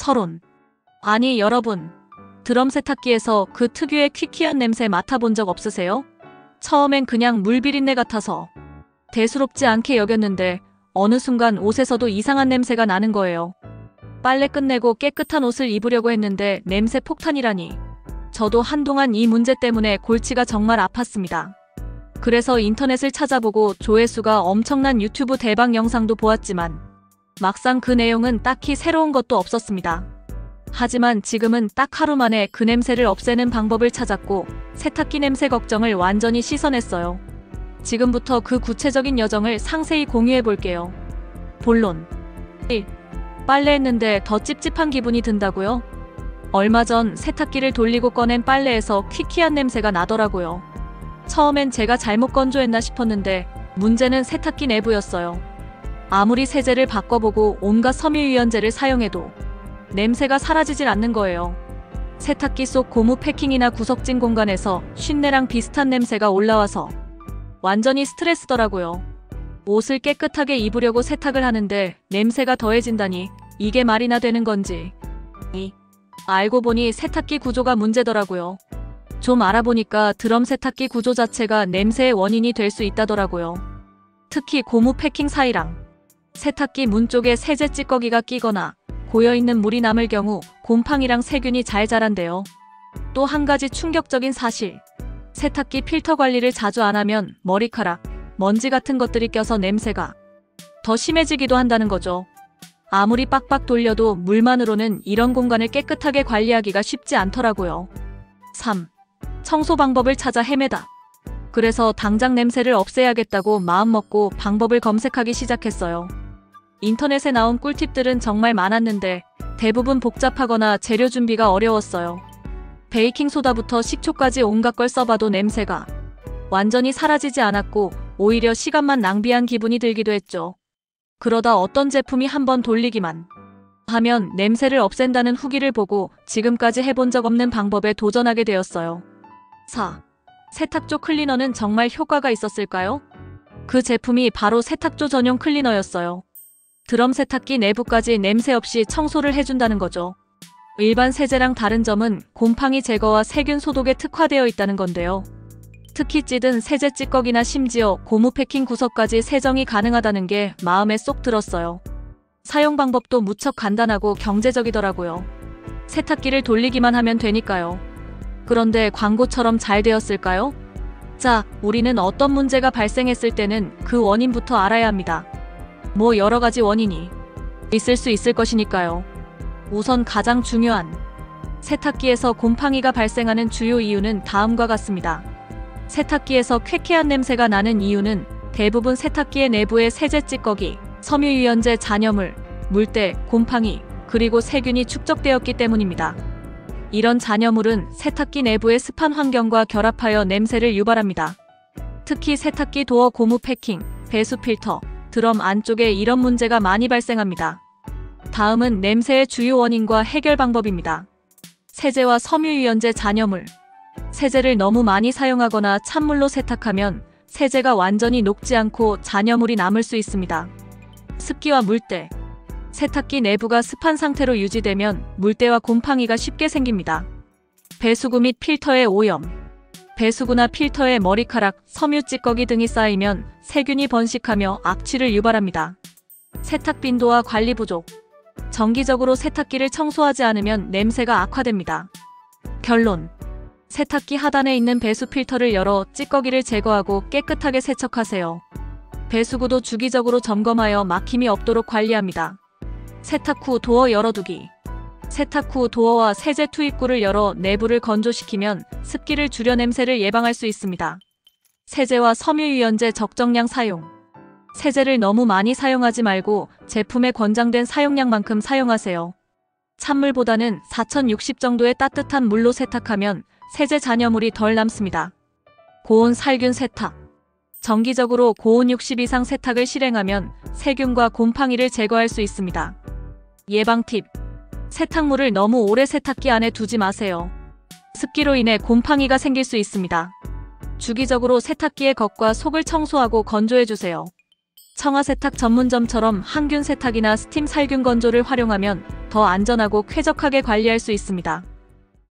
서론. 아니 여러분, 드럼 세탁기에서 그 특유의 퀴퀴한 냄새 맡아본 적 없으세요? 처음엔 그냥 물 비린내 같아서 대수롭지 않게 여겼는데 어느 순간 옷에서도 이상한 냄새가 나는 거예요. 빨래 끝내고 깨끗한 옷을 입으려고 했는데 냄새 폭탄이라니. 저도 한동안 이 문제 때문에 골치가 정말 아팠습니다. 그래서 인터넷을 찾아보고 조회수가 엄청난 유튜브 대박 영상도 보았지만 막상 그 내용은 딱히 새로운 것도 없었습니다. 하지만 지금은 딱 하루 만에 그 냄새를 없애는 방법을 찾았고 세탁기 냄새 걱정을 완전히 씻어냈어요. 지금부터 그 구체적인 여정을 상세히 공유해 볼게요. 본론. 1. 빨래했는데 더 찝찝한 기분이 든다고요? 얼마 전 세탁기를 돌리고 꺼낸 빨래에서 퀴퀴한 냄새가 나더라고요. 처음엔 제가 잘못 건조했나 싶었는데 문제는 세탁기 내부였어요. 아무리 세제를 바꿔보고 온갖 섬유유연제를 사용해도 냄새가 사라지질 않는 거예요. 세탁기 속 고무 패킹이나 구석진 공간에서 쉰내랑 비슷한 냄새가 올라와서 완전히 스트레스더라고요. 옷을 깨끗하게 입으려고 세탁을 하는데 냄새가 더해진다니 이게 말이나 되는 건지. 알고 보니 세탁기 구조가 문제더라고요. 좀 알아보니까 드럼 세탁기 구조 자체가 냄새의 원인이 될 수 있다더라고요. 특히 고무 패킹 사이랑 세탁기 문 쪽에 세제 찌꺼기가 끼거나 고여있는 물이 남을 경우 곰팡이랑 세균이 잘 자란대요. 또 한 가지 충격적인 사실. 세탁기 필터 관리를 자주 안 하면 머리카락, 먼지 같은 것들이 껴서 냄새가 더 심해지기도 한다는 거죠. 아무리 빡빡 돌려도 물만으로는 이런 공간을 깨끗하게 관리하기가 쉽지 않더라고요. 3. 청소 방법을 찾아 헤매다. 그래서 당장 냄새를 없애야겠다고 마음먹고 방법을 검색하기 시작했어요. 인터넷에 나온 꿀팁들은 정말 많았는데 대부분 복잡하거나 재료 준비가 어려웠어요. 베이킹소다부터 식초까지 온갖 걸 써봐도 냄새가 완전히 사라지지 않았고 오히려 시간만 낭비한 기분이 들기도 했죠. 그러다 어떤 제품이 한번 돌리기만 하면 냄새를 없앤다는 후기를 보고 지금까지 해본 적 없는 방법에 도전하게 되었어요. 4. 세탁조 클리너는 정말 효과가 있었을까요? 그 제품이 바로 세탁조 전용 클리너였어요. 드럼 세탁기 내부까지 냄새 없이 청소를 해준다는 거죠. 일반 세제랑 다른 점은 곰팡이 제거와 세균 소독에 특화되어 있다는 건데요. 특히 찌든 세제 찌꺼기나 심지어 고무 패킹 구석까지 세정이 가능하다는 게 마음에 쏙 들었어요. 사용 방법도 무척 간단하고 경제적이더라고요. 세탁기를 돌리기만 하면 되니까요. 그런데 광고처럼 잘 되었을까요? 자, 우리는 어떤 문제가 발생했을 때는 그 원인부터 알아야 합니다. 뭐 여러 가지 원인이 있을 수 있을 것이니까요. 우선 가장 중요한 세탁기에서 곰팡이가 발생하는 주요 이유는 다음과 같습니다. 세탁기에서 쾌쾌한 냄새가 나는 이유는 대부분 세탁기의 내부에 세제 찌꺼기, 섬유유연제 잔여물, 물때, 곰팡이, 그리고 세균이 축적되었기 때문입니다. 이런 잔여물은 세탁기 내부의 습한 환경과 결합하여 냄새를 유발합니다. 특히 세탁기 도어 고무 패킹, 배수 필터, 드럼 안쪽에 이런 문제가 많이 발생합니다. 다음은 냄새의 주요 원인과 해결 방법입니다. 세제와 섬유유연제 잔여물. 세제를 너무 많이 사용하거나 찬물로 세탁하면 세제가 완전히 녹지 않고 잔여물이 남을 수 있습니다. 습기와 물때. 세탁기 내부가 습한 상태로 유지되면 물때와 곰팡이가 쉽게 생깁니다. 배수구 및 필터의 오염. 배수구나 필터에 머리카락, 섬유 찌꺼기 등이 쌓이면 세균이 번식하며 악취를 유발합니다. 세탁 빈도와 관리 부족. 정기적으로 세탁기를 청소하지 않으면 냄새가 악화됩니다. 결론. 세탁기 하단에 있는 배수 필터를 열어 찌꺼기를 제거하고 깨끗하게 세척하세요. 배수구도 주기적으로 점검하여 막힘이 없도록 관리합니다. 세탁 후 도어 열어두기. 세탁 후 도어와 세제 투입구를 열어 내부를 건조시키면 습기를 줄여 냄새를 예방할 수 있습니다. 세제와 섬유유연제 적정량 사용. 세제를 너무 많이 사용하지 말고 제품에 권장된 사용량만큼 사용하세요. 찬물보다는 4060 정도의 따뜻한 물로 세탁하면 세제 잔여물이 덜 남습니다. 고온 살균 세탁. 정기적으로 고온 60 이상 세탁을 실행하면 세균과 곰팡이를 제거할 수 있습니다. 예방 팁. 세탁물을 너무 오래 세탁기 안에 두지 마세요. 습기로 인해 곰팡이가 생길 수 있습니다. 주기적으로 세탁기의 겉과 속을 청소하고 건조해주세요. 청아 세탁 전문점처럼 항균 세탁이나 스팀 살균 건조를 활용하면 더 안전하고 쾌적하게 관리할 수 있습니다.